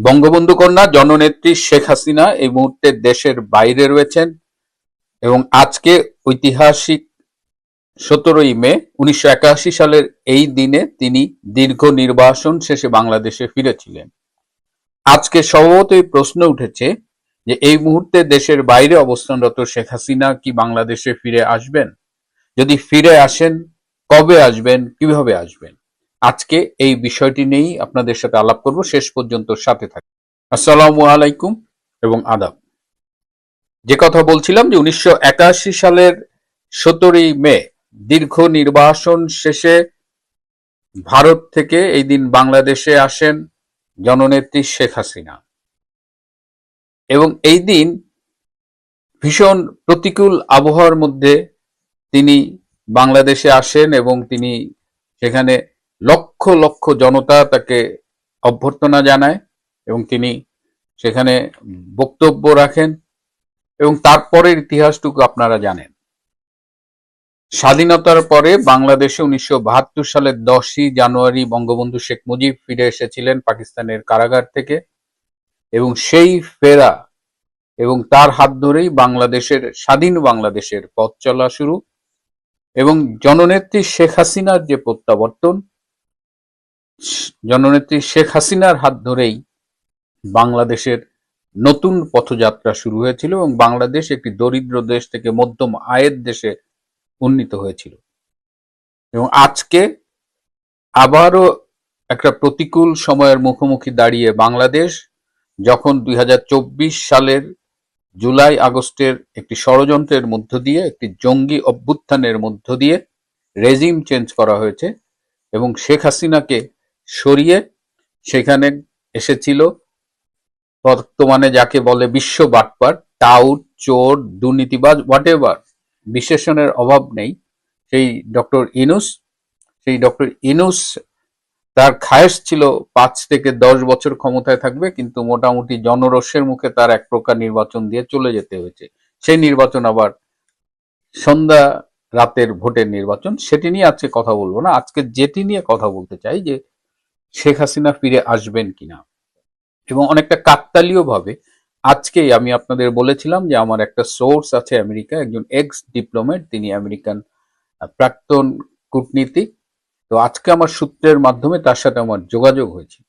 বঙ্গবন্ধু কন্যা জননেত্রী শেখ হাসিনা এই মুহূর্তে দেশের বাইরে রয়েছেন এবং আজকে ঐতিহাসিক 17ই মে 1981 সালের এই দিনে তিনি দীর্ঘ নির্বাসন শেষে বাংলাদেশে ফিরেছিলেন। আজকে স্বভাবতই প্রশ্ন উঠেছে যে এই মুহূর্তে দেশের বাইরে অবস্থানরত শেখ হাসিনা কি বাংলাদেশে ফিরে আসবেন? যদি ফিরে আসেন, কবে আসবেন, কিভাবে আসবেন? আজকে এই বিষয়টি নিয়েই আপনাদের সাথে আলাপ করব। শেষ পর্যন্ত সাথে থাকুন। আসসালামু আলাইকুম এবং আদাব। যে কথা বলছিলাম যে 1981 সালের 17ই মে দীর্ঘ নির্বাসন শেষে ভারত থেকে এই দিন বাংলাদেশে আসেন জননেত্রী শেখ হাসিনা এবং এই দিন ভীষণ প্রতিকূল আবহাওয়ার মধ্যে তিনি বাংলাদেশে আসেন এবং তিনি সেখানে লক্ষ লক্ষ জনতা তাকে অভ্যর্থনা জানায় এবং তিনি সেখানে বক্তব্য রাখেন এবং তারপরের ইতিহাসটুকু আপনারা জানেন। স্বাধীনতার পরে বাংলাদেশে 1972 সালের 10ই জানুয়ারি বঙ্গবন্ধু শেখ মুজিব ফিরে এসেছিলেন পাকিস্তানের কারাগার থেকে এবং সেই ফেরা এবং তার হাত ধরেই স্বাধীন বাংলাদেশের পথ চলা শুরু এবং জননেত্রী শেখ হাসিনার যে প্রত্যাবর্তন, জননেত্রী শেখ হাসিনার হাত ধরেই বাংলাদেশের নতুন পথযাত্রা শুরু হয়েছিল এবং বাংলাদেশ একটি দরিদ্র দেশ থেকে মধ্যম আয়ের দেশে উন্নীত হয়েছিল এবং আজকে আবারও একটা প্রতিকূল সময়ের মুখোমুখি দাঁড়িয়ে বাংলাদেশ যখন 2024 সালের জুলাই আগস্টের একটি ষড়যন্ত্রের মধ্য দিয়ে, একটি জঙ্গি অভ্যুত্থানের মধ্য দিয়ে রেজিম চেঞ্জ করা হয়েছে এবং শেখ হাসিনাকে সরিয়ে সেখানে এসেছিল বর্তমানে যাকে বলে বিশ্ব বাটপার, টাউট, চোর, দুর্নীতিবাজ, হোয়াটএভার, বিশেষণের অভাব নেই, সেই ডক্টর ইনুস তার খায়েশ ছিল 5 থেকে 10 বছর ক্ষমতায় থাকবে, কিন্তু মোটামুটি জনরোষের মুখে তার এক প্রকার নির্বাচন দিয়ে চলে যেতে হয়েছে। সেই নির্বাচন আবার সন্ধ্যা রাতের ভোটের নির্বাচন। সেটি নিয়ে আজকে কথা বলবো না। আজকে যেটি নিয়ে কথা বলতে চাই যে শেখ হাসিনা ফিরে আসবেন কিনা এবং অনেকটা কাকতালীয় ভাবে আজকেই আমি আপনাদের বলেছিলাম যে আমার একটা সোর্স আছে আমেরিকা, একজন এক্স ডিপ্লোমেট, তিনি আমেরিকান প্রাক্তন কূটনীতিক। তো আজকে আমার সূত্রের মাধ্যমে তার সাথে আমার যোগাযোগ হয়েছিল।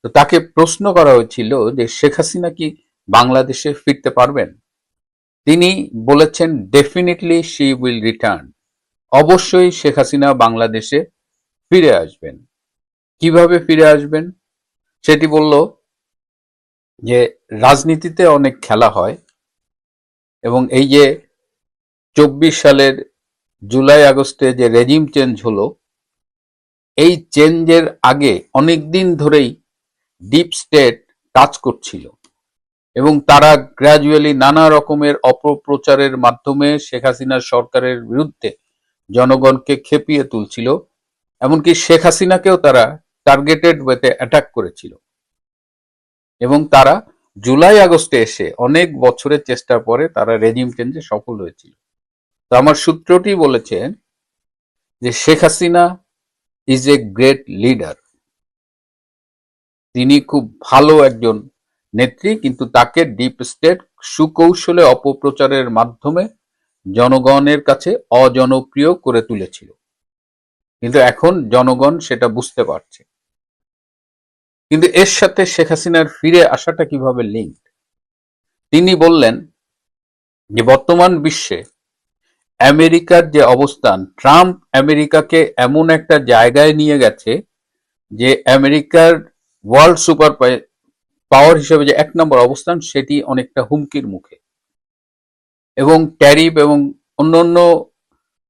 তো তাকে প্রশ্ন করা হয়েছিল যে শেখ হাসিনা কি বাংলাদেশে ফিরতে পারবেন? তিনি বলেছেন ডেফিনেটলি শি উইল রিটার্ন। অবশ্যই শেখ হাসিনা বাংলাদেশে ফিরে আসবেন। কিভাবে ফিরে আসবেন সেটি বলল যে রাজনীতিতে অনেক খেলা হয় এবং এই যে 24 সালের জুলাই আগস্টে যে রেজিম চেঞ্জ হলো, এই চেঞ্জের আগে অনেক দিন ধরেই ডিপ স্টেট কাজ করছিল এবং তারা গ্র্যাজুয়ালি নানা রকমের অপপ্রচারের মাধ্যমে শেখ হাসিনার সরকারের বিরুদ্ধে জনগণকে খেপিয়ে তুলছিল। এমনকি শেখ হাসিনাকেও তারা টার্গেটেড ওয়েতে অ্যাটাক করেছিল এবং তারা জুলাই আগস্টে এসে অনেক বছরের চেষ্টার পরে তারা রেজিম চেঞ্জে সফল হয়েছিল। তো আমার সূত্রটি বলেছেন যে Sheikh Hasina is a great leader. তিনি খুব ভালো একজন নেত্রী, কিন্তু তাকে ডিপ স্টেট সুকৌশলে অপপ্রচারের মাধ্যমে জনগণের কাছে অজনপ্রিয় করে তুলেছিল, কিন্তু এখন জনগণ সেটা বুঝতে পারছে। কিন্তু এর সাথে শেখ হাসিনার ফিরে আসাটা কিভাবে লিঙ্কড? তিনি বললেন যে বর্তমান বিশ্বে আমেরিকার যে অবস্থান, ট্রাম্প আমেরিকাকে এমন একটা জায়গায় নিয়ে গেছে যে আমেরিকার ওয়ার্ল্ড সুপার পাওয়ার হিসেবে যে 1 নম্বর অবস্থান, সেটি অনেকটা হুমকির মুখে এবং ট্যারিফ এবং অন্যান্য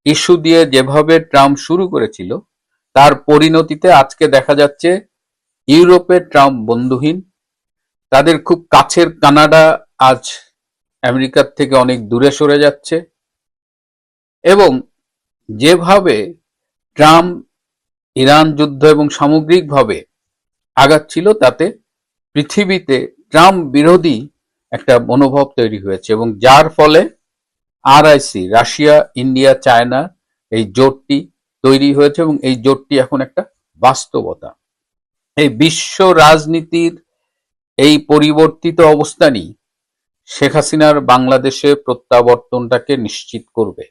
ইস্যু দিয়ে যেভাবে ট্রাম্প শুরু করেছিল তার পরিণতিতে আজকে দেখা যাচ্ছে ইউরোপে ট্রাম্প বন্ধুহীন। তাদের খুব কাছের কানাডা আজ আমেরিকার থেকে অনেক দূরে সরে যাচ্ছে এবং যেভাবে ট্রাম্প ইরান যুদ্ধ এবং সামগ্রিকভাবে আগাচ্ছিল তাতে পৃথিবীতে ট্রাম্প বিরোধী একটা মনোভাব তৈরি হয়েছে এবং যার ফলে আরআইসি, রাশিয়া, ইন্ডিয়া, চায়না, এই জোটটি তৈরি হয়েছে এবং এই জোটটি এখন একটা বাস্তবতা। এই বিশ্ব রাজনীতির এই পরিবর্তিত অবস্থানই শেখ হাসিনার বাংলাদেশে প্রত্যাবর্তনটাকে নিশ্চিত করবে।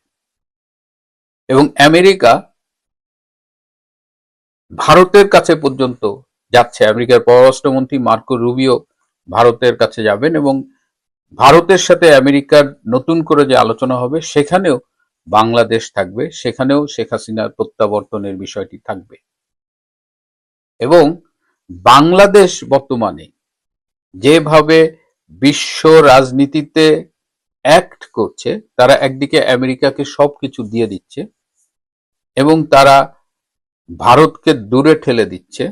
এবং আমেরিকা ভারতের কাছে পর্যন্ত যাচ্ছে। আমেরিকার পররাষ্ট্রমন্ত্রী মার্কো রুবিও ভারতের কাছে যাবেন এবং ভারতের সাথে আমেরিকার নতুন করে যে আলোচনা হবে সেখানেও বাংলাদেশ থাকবে, সেখানেও শেখ হাসিনার প্রত্যাবর্তনের বিষয়টি থাকবে। এবং বাংলাদেশ বর্তমানে যেভাবে বিশ্ব রাজনীতিতে অ্যাক্ট করছে, তারা একদিকে আমেরিকাকে সবকিছু দিয়ে দিচ্ছে এবং তারা ভারতকে দূরে ঠেলে দিচ্ছে।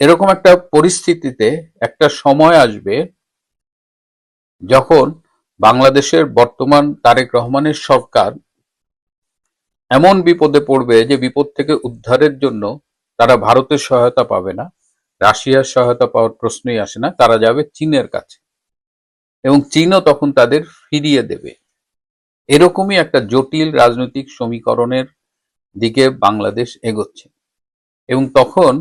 এরকম একটা পরিস্থিতিতে একটা সময় আসবে যখন বাংলাদেশের বর্তমান তারেক রহমানের সরকার এমন বিপদে পড়বে যে বিপদ থেকে উদ্ধারের জন্য তারা ভারতের সহায়তা পাবে না, রাশিয়ার সহায়তা পাওয়ার প্রশ্নই আসে না, তারা যাবে চীনের কাছে এবং চীনও তখন তাদের ফিরিয়ে দেবে। এরকমই একটা জটিল রাজনৈতিক সমীকরণের দিকে বাংলাদেশ এগোচ্ছে এবং তখন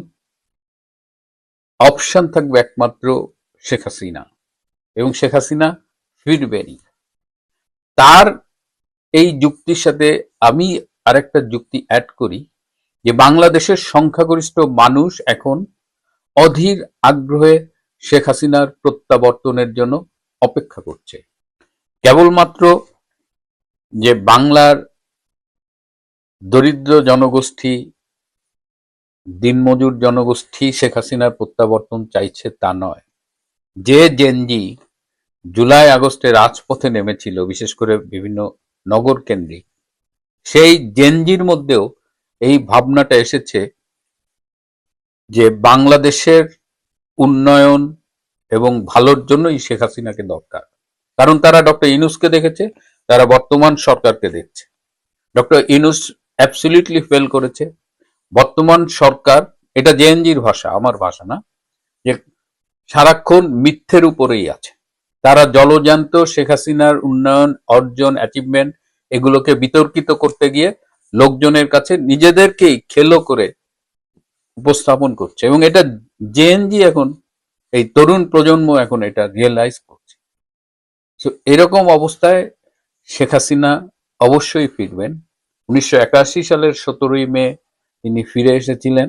অপশন থাকবে একমাত্র শেখ হাসিনা, এবং শেখ হাসিনা ফিরবেনই। তার এই যুক্তির সাথে আমি আরেকটা যুক্তি অ্যাড করি যে বাংলাদেশের সংখ্যাগরিষ্ঠ মানুষ এখন অধীর আগ্রহে শেখ হাসিনার প্রত্যাবর্তনের জন্য অপেক্ষা করছে। কেবলমাত্র যে বাংলার দরিদ্র জনগোষ্ঠী, দিনমজুর জনগোষ্ঠী শেখ হাসিনার প্রত্যাবর্তন চাইছে তা নয়। যে জেনজি জুলাই আগস্টে রাজপথে নেমেছিল, বিশেষ করে বিভিন্ন নগর কেন্দ্রিক, সেই জেনজির মধ্যেও এই ভাবনাটা এসেছে যে বাংলাদেশের উন্নয়ন এবং ভালোর জন্যই শেখ হাসিনাকে দরকার। কারণ তারা ডক্টর ইউনূসকে দেখেছে, তারা বর্তমান সরকারকে দেখছে। ডক্টর ইউনূস অ্যাবসলিউটলি ফেল করেছে। বর্তমান সরকার, এটা জেএনজির ভাষা, আমার ভাষা না, যে সারাক্ষণ মিথ্যের উপরেই আছে। তারা জলজান্ত শেখ হাসিনার উন্নয়ন, অর্জন, অ্যাচিভমেন্ট এগুলোকে বিতর্কিত করতে গিয়ে লোকজনের কাছে নিজেদেরকেই খেলো করে উপস্থাপন করছে এবং এটা জেএনজি এখন, এই তরুণ প্রজন্ম এখন এটা রিয়েলাইজ করছে। তো এরকম অবস্থায় শেখ হাসিনা অবশ্যই ফিরবেন। 1981 সালের 17ই মে তিনি ফিরে এসেছিলেন।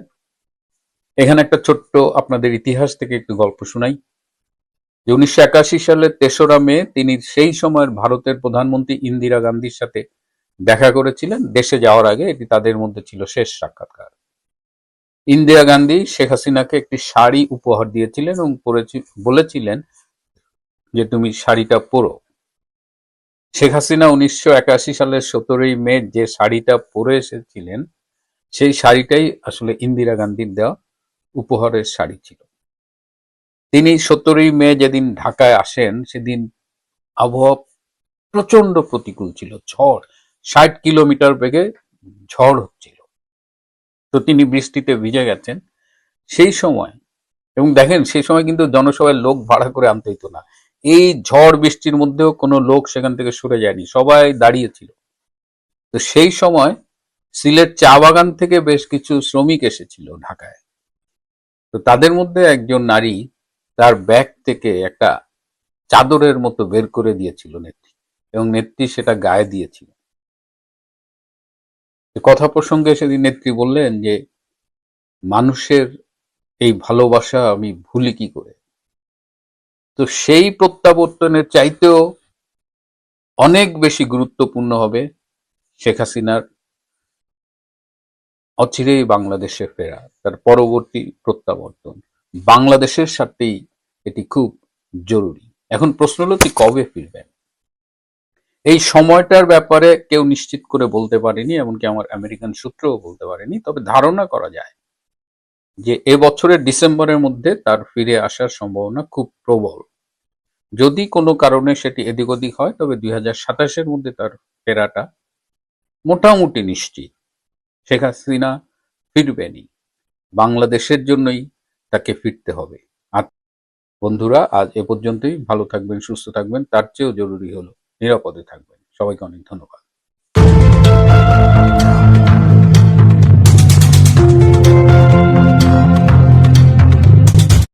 এখানে একটা ছোট্ট আপনাদের ইতিহাস থেকে একটু গল্প শোনাই যে 1981 সালের 3রা মে তিনি সেই সময়ের ভারতের প্রধানমন্ত্রী ইন্দিরা গান্ধীর সাথে দেখা করেছিলেন দেশে যাওয়ার আগে। এটি তাদের মধ্যে ছিল শেষ সাক্ষাৎকার। ইন্দিরা গান্ধী শেখ হাসিনাকে একটি শাড়ি উপহার দিয়েছিলেন এবং বলেছিলেন যে তুমি শাড়িটা পরো। শেখ হাসিনা 1981 সালের 17ই মে যে শাড়িটা পরে এসেছিলেন, সেই শাড়িটাই আসলে ইন্দিরা গান্ধীর দেওয়া উপহারের শাড়ি ছিল। তিনি 17ই মে যেদিন ঢাকায় আসেন, সেদিন আবহাওয়া প্রচন্ড প্রতিকূল ছিল, ঝড়, 60 কিলোমিটার বেগে ঝড় হচ্ছিল। তো তিনি বৃষ্টিতে ভিজে গেছেন সেই সময়। এবং দেখেন, সেই সময় কিন্তু জনসভায় লোক ভাড়া করে আনতে হতো না। এই ঝড় বৃষ্টির মধ্যেও কোনো লোক সেখান থেকে সরে যায়নি, সবাই দাঁড়িয়েছিল। তো সেই সময় সিলেট চা বাগান থেকে বেশ কিছু শ্রমিক এসেছিল ঢাকায়। তো তাদের মধ্যে একজন নারী তার ব্যাগ থেকে একটা চাদরের মতো বের করে দিয়েছিল নেত্রী, এবং নেত্রী সেটা গায়ে দিয়েছিল। কথা প্রসঙ্গে সেদিন নেত্রী বললেন যে মানুষের এই ভালোবাসা আমি ভুলি কি করে। তো সেই প্রত্যাবর্তনের চাইতেও অনেক বেশি গুরুত্বপূর্ণ হবে শেখ হাসিনার অচিরেই বাংলাদেশে ফেরা, তার পরবর্তী প্রত্যাবর্তন। বাংলাদেশের স্বার্থেই এটি খুব জরুরি। এখন প্রশ্ন হলো, তুই কবে ফিরবেন? এই সময়টার ব্যাপারে কেউ নিশ্চিত করে বলতে পারেনি, এমনকি আমার আমেরিকান সূত্রও বলতে পারেনি। তবে ধারণা করা যায় যে এবছরের ডিসেম্বরের মধ্যে তার ফিরে আসার সম্ভাবনা খুব প্রবল। যদি কোনো কারণে সেটি এদিক ওদিক হয়, তবে 2027-এর মধ্যে তার ফেরাটা মোটামুটি নিশ্চিত। শেখ হাসিনা ফিরবেনই, বাংলাদেশের জন্যই তাকে ফিরতে হবে। আর বন্ধুরা, আজ এ পর্যন্তই। ভালো থাকবেন, সুস্থ থাকবেন, তার চেয়েও জরুরি হলো নিরাপদে থাকবেন। সবাইকে অনেক ধন্যবাদ।